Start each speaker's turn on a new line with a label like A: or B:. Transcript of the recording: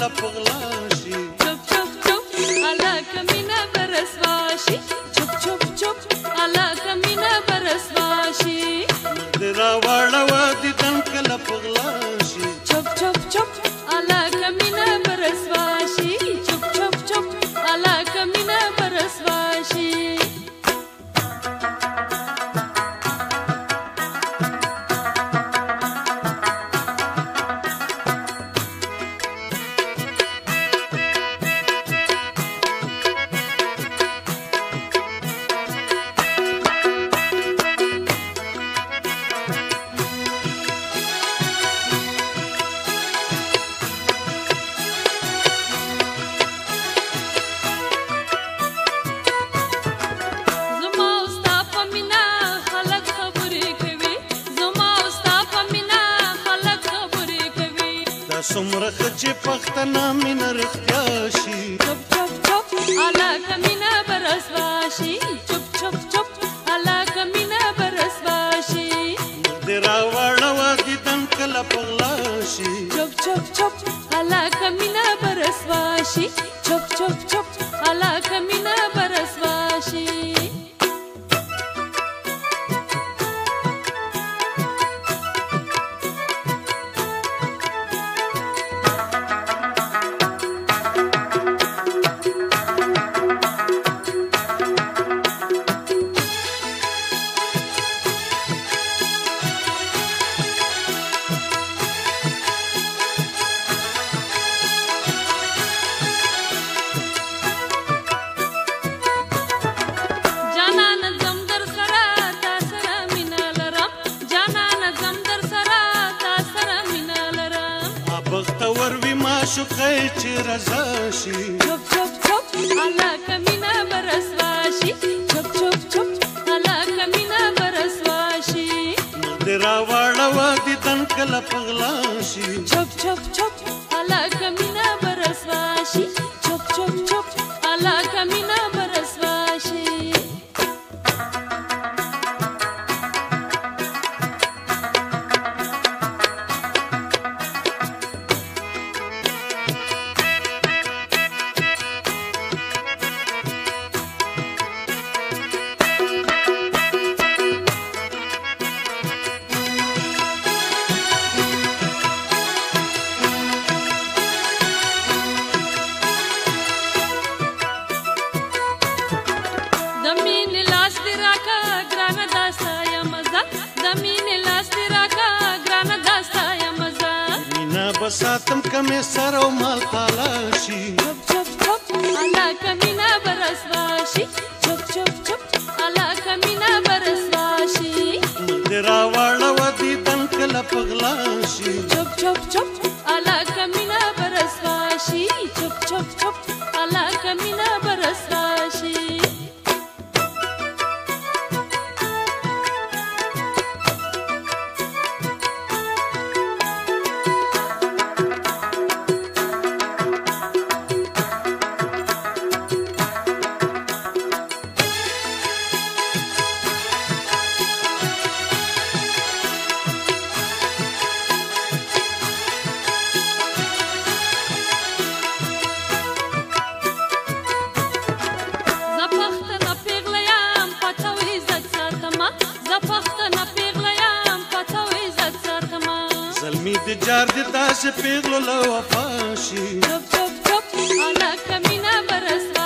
A: کله پغلا شي
B: چپ چپ چپ الا کمینه برسوا شي چپ چپ چپ الا کمینه برسوا شي
A: درا واړه دیدن کله پغلا شي
B: چپ چپ چپ الا کمینه برسوا شي چپ چپ چپ الا کمینه برسوا شي
A: څومره ښه چې پښتنه مینه رښتیا شي
B: چپ چپ چپ الا کمینه برسوا شي چپ چپ چپ الا کمینه برسوا شي
A: دې راوړه دیدن کله پغلا شي
B: چپ چپ چپ الا کمینه برسوا شي چپ چپ چپ الا کمینه برسوا شي
A: بختور وي معشوقه چې رضا شي
B: چپ چپ چپ الا کمینه برسوا شي چپ چپ چپ الا کمینه برسوا شي
A: دې راوړه دیدن کله پغلا شي
B: چپ چپ چپ الا کمینه برسوا شي چپ چپ چپ الا کمینه برسوا شي
A: بساتم کمې سر او مال تالا شي
B: چپ چپ چپ الا کمینه برسوا شي چپ چپ چپ الا کمینه برسوا شي
A: دې راوړه دیدن کله پغلا شي
B: چپ چپ چپ الا کمینه برسوا شي چپ چپ چپ الا کمینه برسوا شي
A: زلمی د جار د داسې پیغلو له وفا شي
B: چپ چپ چپ الا کمینه برسوا